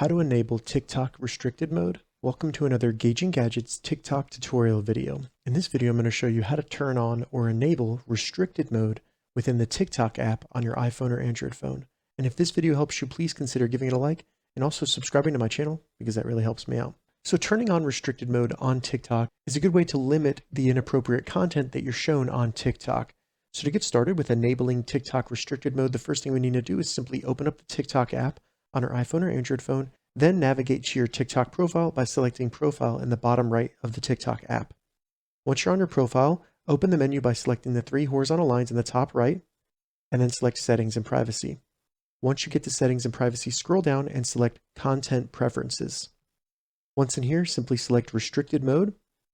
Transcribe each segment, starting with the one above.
How to enable TikTok restricted mode. Welcome to another Gauging Gadgets TikTok tutorial video. In this video, I'm going to show you how to turn on or enable restricted mode within the TikTok app on your iPhone or Android phone. And if this video helps you, please consider giving it a like and also subscribing to my channel because that really helps me out. So turning on restricted mode on TikTok is a good way to limit the inappropriate content that you're shown on TikTok. So to get started with enabling TikTok restricted mode, the first thing we need to do is simply open up the TikTok app on our iPhone or Android phone, then navigate to your TikTok profile by selecting Profile in the bottom right of the TikTok app. Once you're on your profile, open the menu by selecting the three horizontal lines in the top right, and then select Settings and Privacy. Once you get to Settings and Privacy, scroll down and select Content Preferences. Once in here, simply select Restricted Mode.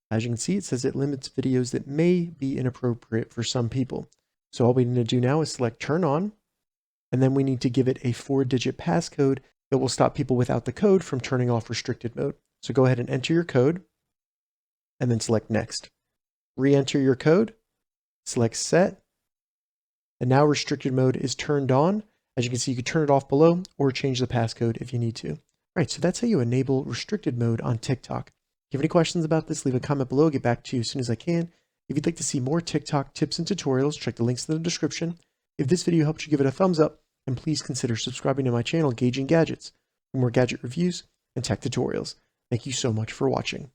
As you can see, it says it limits videos that may be inappropriate for some people. So all we need to do now is select Turn On, and then we need to give it a 4-digit passcode that will stop people without the code from turning off restricted mode. So go ahead and enter your code, and then select Next. Re-enter your code, select Set, and now restricted mode is turned on. As you can see, you can turn it off below or change the passcode if you need to. All right, so that's how you enable restricted mode on TikTok. If you have any questions about this, leave a comment below. I'll get back to you as soon as I can. If you'd like to see more TikTok tips and tutorials, check the links in the description. If this video helped you, give it a thumbs up, and please consider subscribing to my channel, Gauging Gadgets, for more gadget reviews and tech tutorials. Thank you so much for watching.